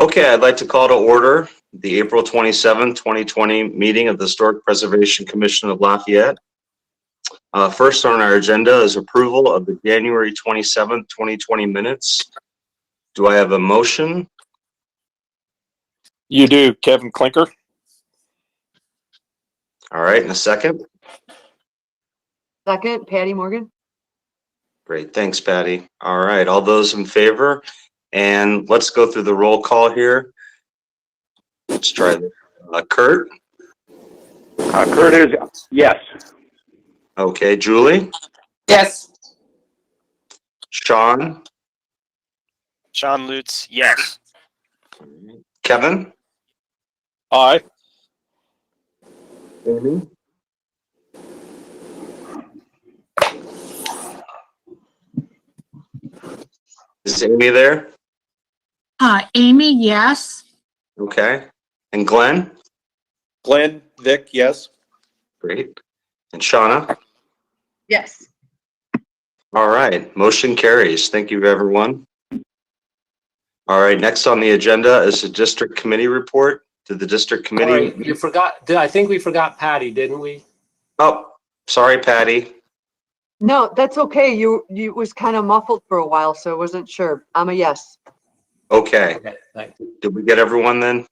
Okay, I'd like to call to order the April 27, 2020 meeting of the Historic Preservation Commission of Lafayette. First on our agenda is approval of the January 27, 2020 minutes. Do I have a motion? You do, Kevin Klinker. All right, and a second? Second, Patty Morgan. Great, thanks, Patty. All right, all those in favor? And let's go through the roll call here. Let's try this. Kurt? Kurt is yes. Okay, Julie? Yes. Sean? Sean Lutz, yes. Kevin? Aye. Amy? Is Amy there? Amy, yes. Okay. And Glenn? Glenn, Vic, yes. Great. And Shauna? Yes. All right, motion carries. Thank you, everyone. All right, next on the agenda is the district committee report. Did the district committee? All right, you forgot. I think we forgot Patty, didn't we? Oh, sorry, Patty. No, that's okay. You was kind of muffled for a while, so I wasn't sure. I'm a yes. Okay. Okay, thanks. Did we get everyone then?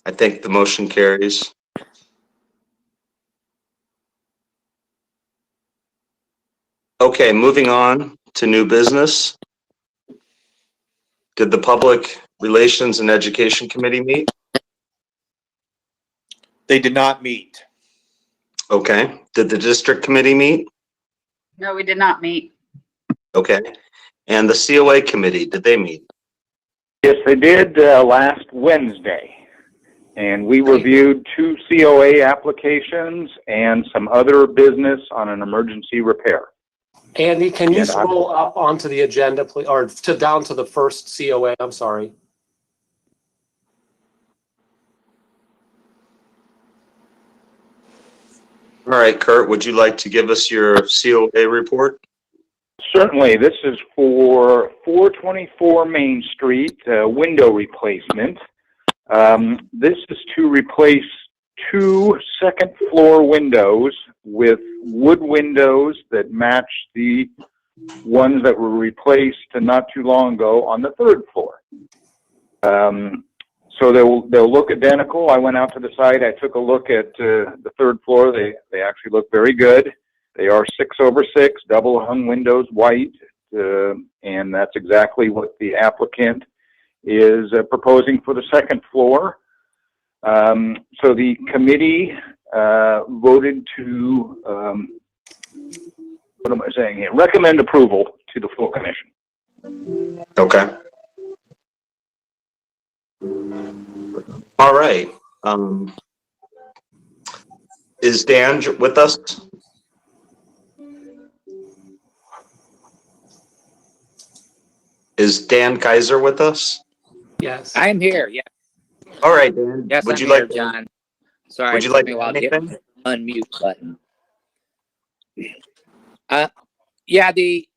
I think the motion carries. Okay, moving on to new business. Did the Public Relations and Education Committee meet? They did not meet. Okay. Did the district committee meet? No, we did not meet. Okay. And the COA committee, did they meet? Yes, they did last Wednesday. And we reviewed 2 COA applications and some other business on an emergency repair. Andy, can you scroll up onto the agenda, please, or down to the first COA? I'm sorry. All right, Kurt, would you like to give us your COA report? Certainly, this is for 424 Main Street, window replacement. This is to replace 2 second-floor windows with wood windows that match the ones that were replaced not too long ago on the 3rd floor. So they'll look identical. I went out to the site. I took a look at the 3rd floor. They actually look very good. They are 6/6 double hung windows, white, and that's exactly what the applicant is proposing for the 2nd floor. So the committee voted to, what am I saying here? Recommend approval to the full commission. Okay. All right. Is Dan with us? Is Dan Kaiser with us? Yes. I'm here. Yeah. All right, Dan. Yes, Would I'm you here, like John. Sorry, would you it like took me a while to anything? hit the unmute button. Yeah, the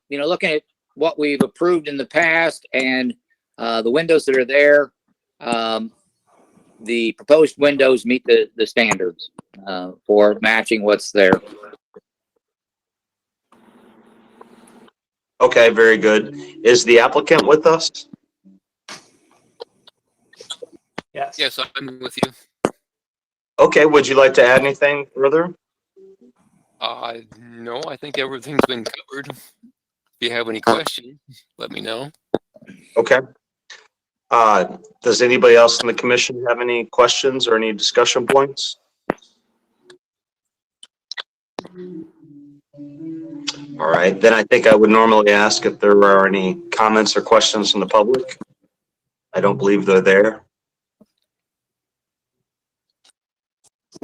looking at what we've approved in the past and the windows that are there, the proposed windows meet the standards for matching what's there. Okay, very good. Is the applicant with us? Yes. Yes, I'm with you. Okay, would you like to add anything further? No, I think everything's been covered. If you have any questions, let me know. Okay. Does anybody else in the commission have any questions or any discussion points? All right, then I think I would normally ask if there are any comments or questions from the public. I don't believe they're there.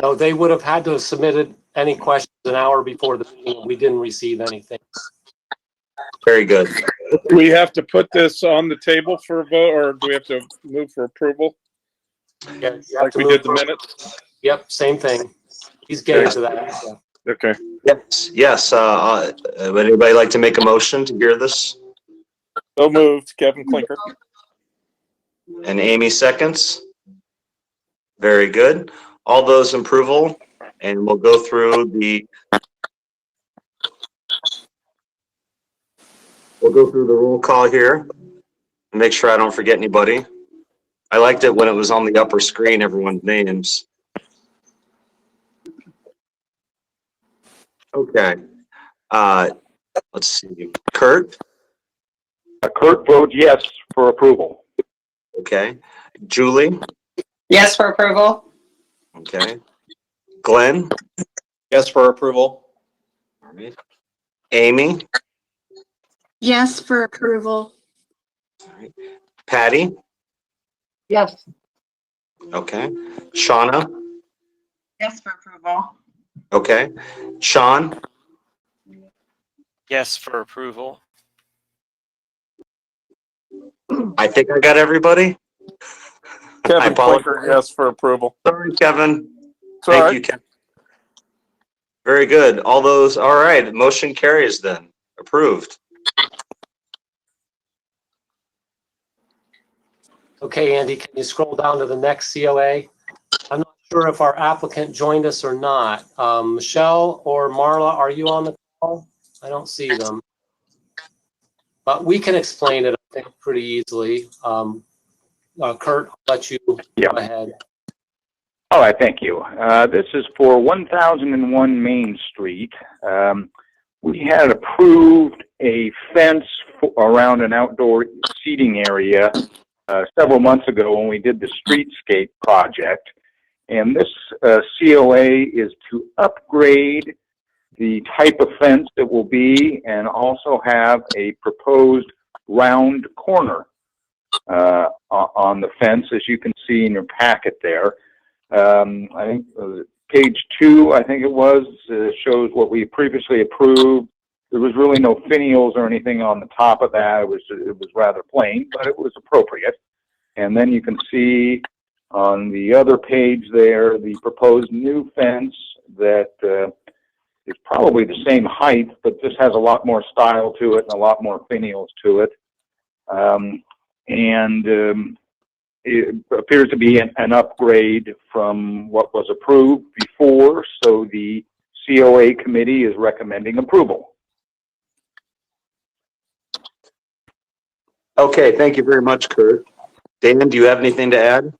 No, they would have had to have submitted any questions an hour before the meeting. We didn't receive anything. Very good. Do we have to put this on the table for a vote, or do we have to move for approval? Yeah, you have Like to we move did the for- minutes? Yep, same thing. He's getting to that. Yeah. Okay. Yes. Would anybody like to make a motion to hear this? So moved, Kevin Clinker. And Amy seconds. Very good. All those in approval, and we'll go through the roll call here and make sure I don't forget anybody. I liked it when it was on the upper screen, everyone's names. Okay. Let's see. Kurt? Kurt votes yes for approval. Okay. Julie? Yes for approval. Okay. Glenn? Yes for approval. All right. Amy? Yes for approval. All right. Patty? Yes. Okay. Shauna? Yes for approval. Okay. Sean? Yes for approval. I think I got everybody. I Kevin apologize. Clinker, yes for approval. Sorry, Kevin. It's all Thank right. you, Kevin. Very good. All right. Motion carries then. Approved. Okay, Andy, can you scroll down to the next COA? I'm not sure if our applicant joined us or not. Michelle or Marla, are you on the call? I don't see them. But we can explain it, I think, pretty easily. Kurt, I'll let you go ahead. All right, thank you. This is for 1001 Main Street. We had approved a fence around an outdoor seating area several months ago when we did the streetscape project. And this COA is to upgrade the type of fence that will be and also have a proposed round corner on the fence, as you can see in your packet there. I think page 2, I think it was, shows what we previously approved. There was really no finials or anything on the top of that. It was rather plain, but it was appropriate. And then you can see on the other page there the proposed new fence that is probably the same height, but just has a lot more style to it and a lot more finials to it. It appears to be an upgrade from what was approved before, so the COA committee is recommending approval. Okay. Thank you very much, Kurt. Dan, do you have anything to add?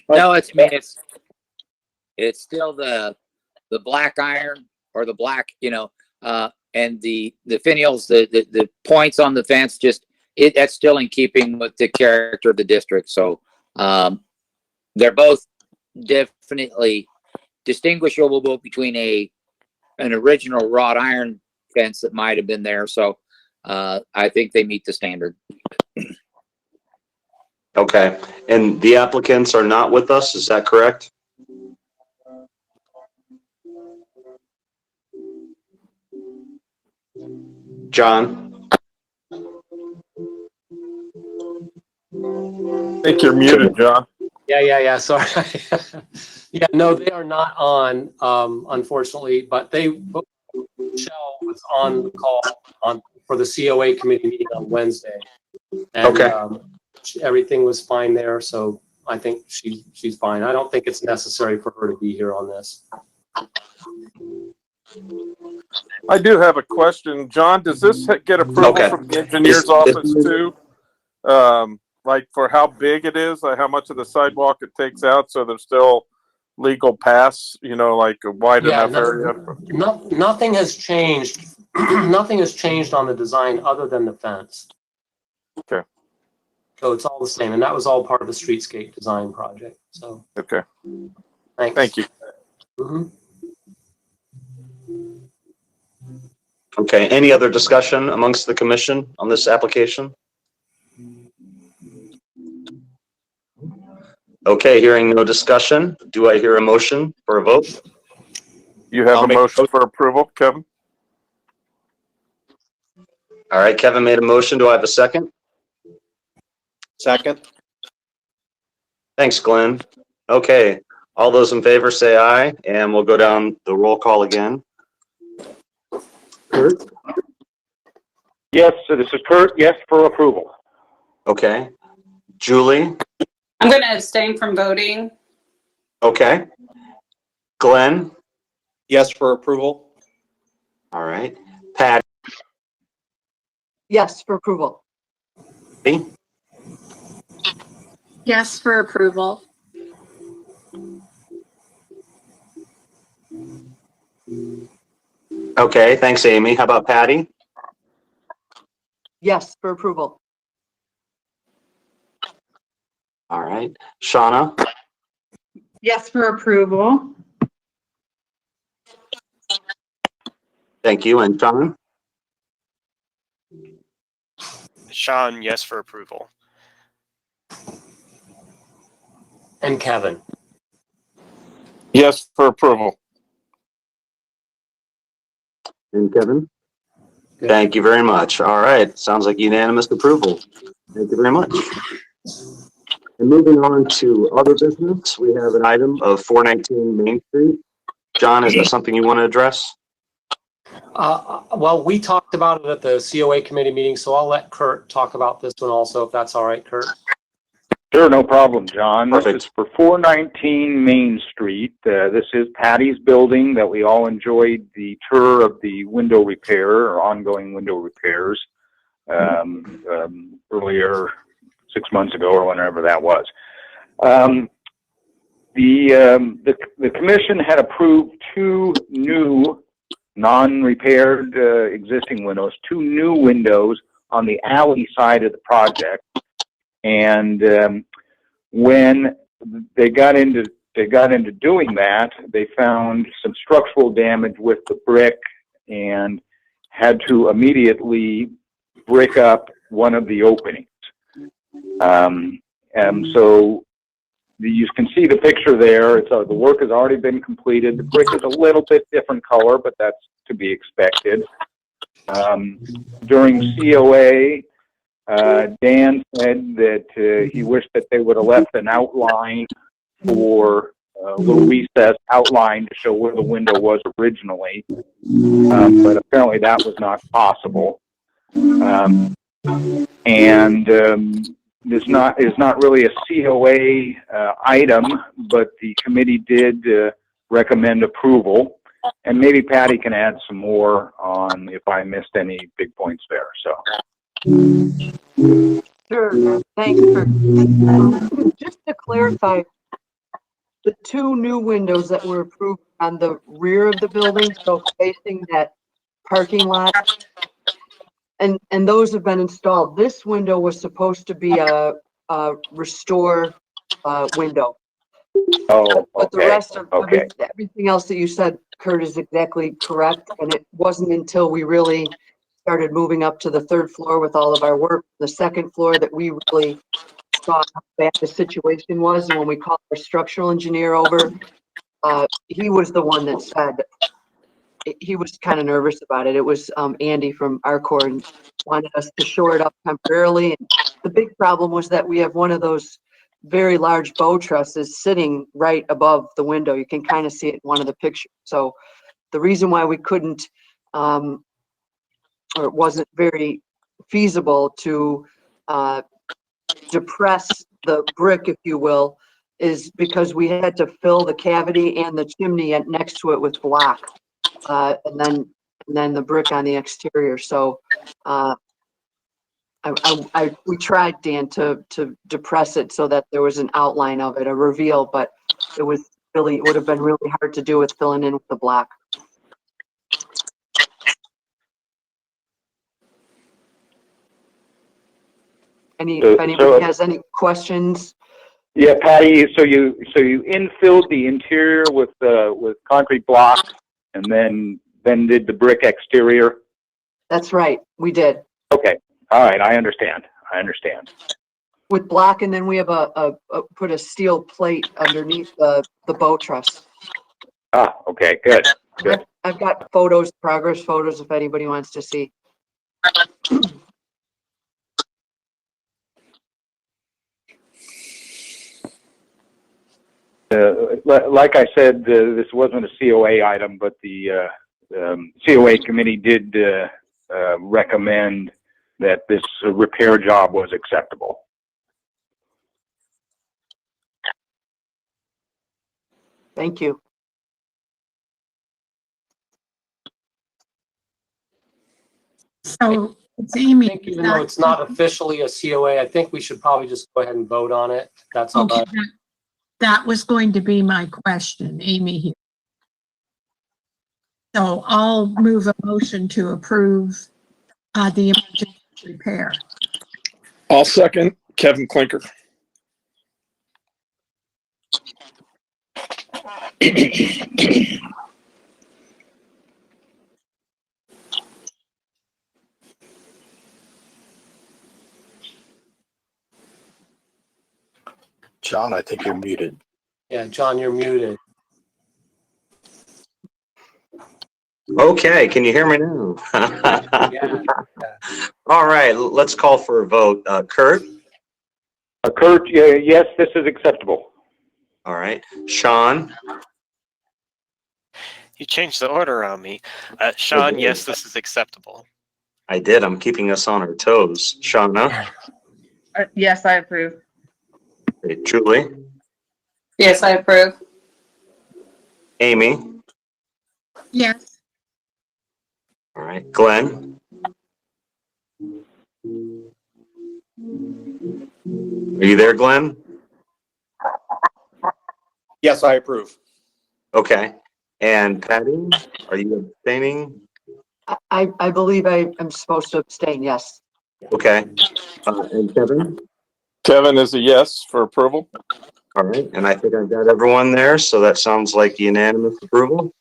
No, it's still the black iron or the black, and the finials, the points on the fence, that's still in keeping with the character of the district. So they're both definitely distinguishable between an original wrought iron fence that might have been there. So I think they meet the standard. Okay. And the applicants are not with us, is that correct? John? I think you're muted, John. Yeah, sorry. Yeah, no, they are not on, unfortunately, but Michelle was on the call for the COA committee meeting on Wednesday. And, Okay. Everything was fine there, so I think she's fine. I don't think it's necessary for her to be here on this. I do have a question. John, does this get approval from the engineer's office too? Like for how big it is, like how much of the sidewalk it takes out, so there's still legal pass, like a wide enough area? Nothing has changed. Nothing has changed on the design other than the fence. Okay. So it's all the same, and that was all part of the streetscape design project. So. Okay. Thanks. Thank you. Mm-hmm. Okay. Any other discussion amongst the commission on this application? Okay, hearing no discussion, do I hear a motion for a vote? You have a motion for approval, Kevin? All right, Kevin made a motion. Do I have a second? Second. Thanks, Glenn. Okay, all those in favor say aye, and we'll go down the roll call again. Kurt? Yes, so this is Kurt. Yes for approval. Okay. Julie? I'm going to abstain from voting. Okay. Glenn? Yes for approval. All right. Patty? Yes, for approval. Yes for approval. Okay, thanks, Amy. How about Patty? Yes, for approval. All right. Shauna? Yes for approval. Thank you. And Sean? Sean, yes for approval. And Kevin. Yes for approval. And Kevin? Thank you very much. All right. Sounds like unanimous approval. Thank you very much. And moving on to other business, we have an item of 419 Main Street. John, is that something you want to address? Well, we talked about it at the COA committee meeting, so I'll let Kurt talk about this one also, if that's all right, Kurt. Sure, no problem, John. Perfect. This is for 419 Main Street. This is Patty's building that we all enjoyed the tour of the window repair or ongoing window repairs earlier 6 months ago or whenever that was. The commission had approved two new non-repaired existing windows, two new windows on the alley side of the project. And when they got into doing that, they found some structural damage with the brick and had to immediately brick up one of the openings. So you can see the picture there. The work has already been completed. The brick is a little bit different color, but that's to be expected. During COA, Dan said that he wished that they would have left an outline for a little recessed outline to show where the window was originally, but apparently that was not possible. This is not really a COA item, but the committee did recommend approval. And maybe Patty can add some more on if I missed any big points there. So. Sure, thanks for, just to clarify, the two new windows that were approved on the rear of the building, so facing that parking lot, and those have been installed. This window was supposed to be a restore window. Oh, But the okay. rest of Okay. everything else that you said, Kurt, is exactly correct. And it wasn't until we really started moving up to the third floor with all of our work, the second floor, that we really saw how bad the situation was. And when we called our structural engineer over, he was the one that said he was kind of nervous about it. It was Andy from Arcor, and wanted us to shore it up temporarily. And the big problem was that we have one of those very large bow trusses sitting right above the window. You can kind of see it in one of the pictures. So the reason why we couldn't, or it wasn't very feasible to depress the brick, if you will, is because we had to fill the cavity and the chimney next to it with block, and then the brick on the exterior. So we tried, Dan, to depress it so that there was an outline of it, a reveal, but it would have been really hard to do with filling in with the block. If anybody has any questions? Yeah, Patty. So you infilled the interior with concrete blocks, and then did the brick exterior. That's right, we did. Okay. All right. I understand. With block, and then we have put a steel plate underneath the bow truss. Ah, okay. Good. I've got photos, progress photos, if anybody wants to see. Like I said, this wasn't a COA item, but the COA committee did recommend that this repair job was acceptable. Thank you. So it's I Amy. think even though it's not officially a COA, I think we should probably just go ahead and vote on it. That's all Okay, right. that was going to be my question, Amy here. So I'll move a motion to approve the emergency repair. I'll second Kevin Clinker. John, I think you're muted. Yeah, John, you're muted. Okay, can you hear me now? Yeah. All right, let's call for a vote. Kurt? Kurt, yes, this is acceptable. All right. Sean? You changed the order on me. Sean, yes, this is acceptable. I did. I'm keeping us on our toes. Shauna? Yes, I approve. Okay, Julie? Yes, I approve. Amy? Yes, All right. Glenn? Are you there, Glenn? Yes, I approve. Okay. And Patty, are you abstaining? I believe I am supposed to abstain, yes. Okay. And Kevin? Kevin is a yes for approval. All right. And I think I've got everyone there, so that sounds like unanimous approval.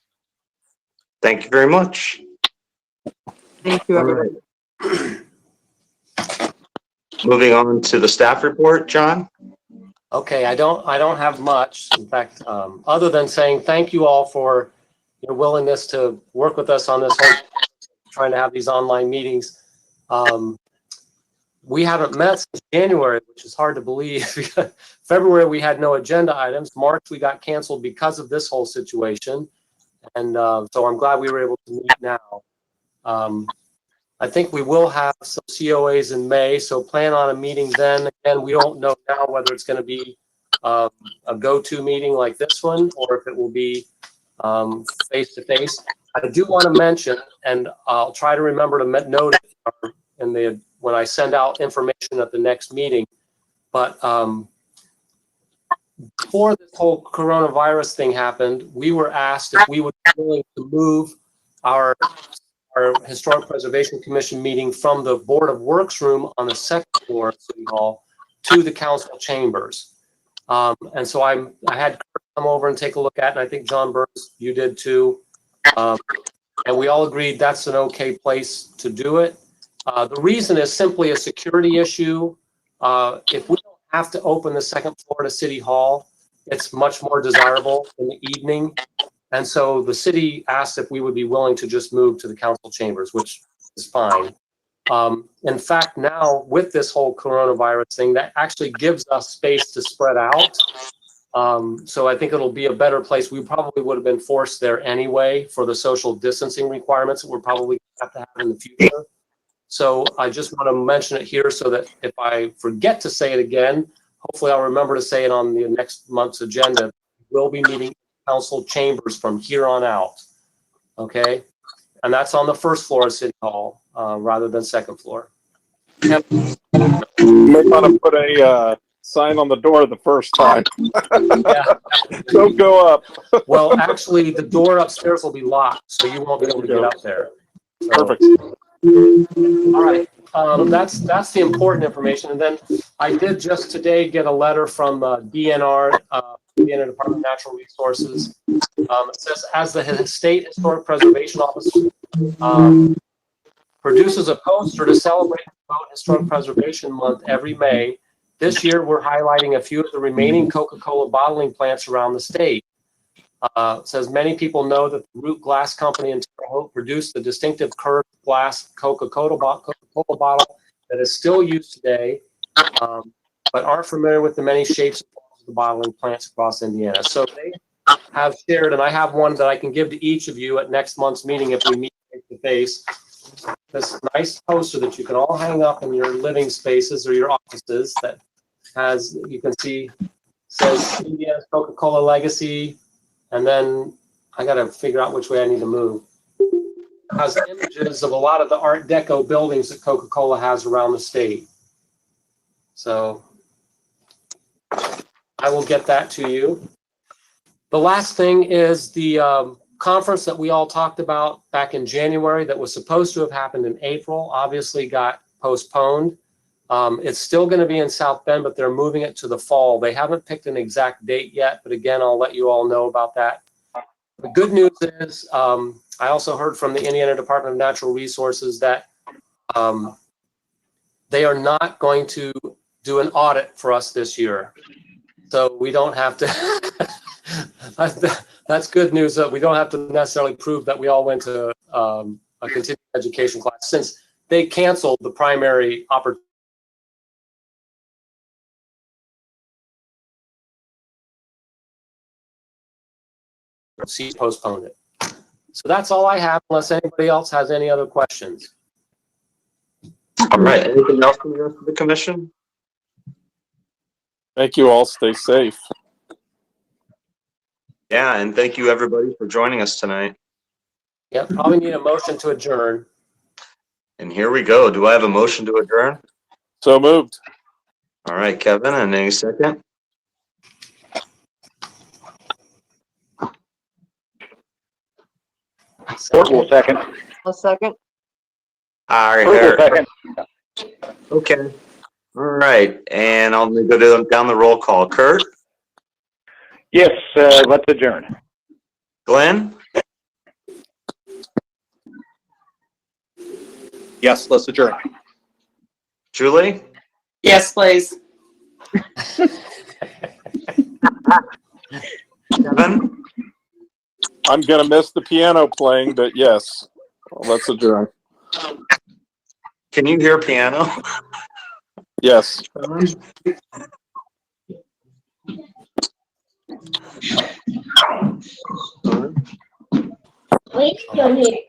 Thank you very much. Thank you, All everyone. right. Moving on to the staff report, John? Okay, I don't have much. In fact, other than saying thank you all for your willingness to work with us on this whole trying to have these online meetings. We haven't met since January, which is hard to believe. February, we had no agenda items. March, we got canceled because of this whole situation. And so I'm glad we were able to meet now. I think we will have some COAs in May, so plan on a meeting then. Again, we don't know now whether it's going to be a go-to meeting like this one or if it will be face-to-face. I do want to mention, and I'll try to remember to note it in the when I send out information at the next meeting, but before this whole coronavirus thing happened, we were asked if we would be willing to move our Historic Preservation Commission meeting from the Board of Works room on the second floor of City Hall to the council chambers. And so I had Kurt come over and take a look at it, and I think John Burns, you did too. And we all agreed that's an okay place to do it. The reason is simply a security issue. If we don't have to open the second floor to City Hall, it's much more desirable in the evening. And so the city asked if we would be willing to just move to the council chambers, which is fine. In fact, now with this whole coronavirus thing, that actually gives us space to spread out. So I think it'll be a better place. We probably would have been forced there anyway for the social distancing requirements that we're probably have to have in the future. So I just want to mention it here so that if I forget to say it again, hopefully I'll remember to say it on the next month's agenda. We'll be meeting council chambers from here on out. Okay? And that's on the first floor of City Hall rather than second floor. You may want to put a sign on the door the first time. Yeah. Don't go up. Well, actually, the door upstairs will be locked, so you won't be able to get up there. So, Perfect. all right. That's the important information. And then I did just today get a letter from DNR, Indiana Department of Natural Resources. It says, as the State Historic Preservation Office produces a poster to celebrate Historic Preservation Month every May, this year we're highlighting a few of the remaining Coca-Cola bottling plants around the state. It says many people know that the Root Glass Company in Terre Haute produced the distinctive curved glass Coca-Cola bottle that is still used today, but aren't familiar with the many shapes and forms the bottling plants across Indiana. So they have shared, and I have one that I can give to each of you at next month's meeting if we meet face to face. This nice poster that you can all hang up in your living spaces or your offices that has, you can see, says Indiana's Coca-Cola legacy, and then I got to figure out which way I need to move. It has images of a lot of the Art Deco buildings that Coca-Cola has around the state. So I will get that to you. The last thing is the conference that we all talked about back in January that was supposed to have happened in April, obviously got postponed. It's still going to be in South Bend, but they're moving it to the fall. They haven't picked an exact date yet, but again, I'll let you all know about that. The good news is I also heard from the Indiana Department of Natural Resources that they are not going to do an audit for us this year. So we don't have to, that's good news that we don't have to necessarily prove that we all went to a continuing education class since they canceled the primary opportunity. Postponed it. So that's all I have unless anybody else has any other questions. All right. Anything else from the rest of the commission? Thank you all. Stay safe. Yeah, and thank you everybody for joining us tonight. Yep, probably need a motion to adjourn. And here we go. Do I have a motion to adjourn? So moved. All right, Kevin, and any second? Fort will second. A second. All Fort will right. second. Okay. All right, and I'll go down the roll call. Kurt? Yes, let's adjourn. Glenn? Yes, let's adjourn. Julie? Yes, please. Kevin? I'm going to miss the piano playing, but yes, let's adjourn. Can you hear piano? Yes. Wait, don't hit.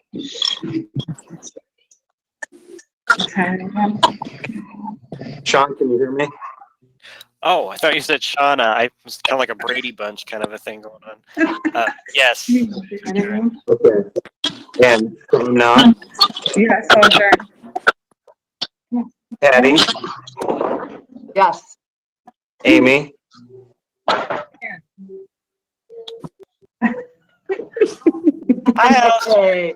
Sean, can you hear me? Oh, I thought you said Shauna. I was kind of like a Brady Bunch kind of a thing going on. Yes. Okay. And from now, Yes, I'll adjourn. Patty, Yes. Amy, Okay.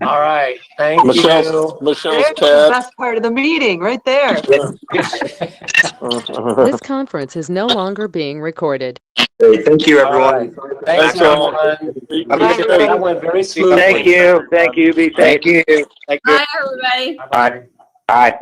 All right, thank you. Michelle's There's the cat. best part of the meeting, right there. This conference is no longer being recorded. hey, thank you All everyone. right. Thanks, all. everyone. Bye, everybody. That went very smoothly. Thank you. Thank you. Be safe. Thank you. Thank you. Bye, everybody. Bye-bye. Bye.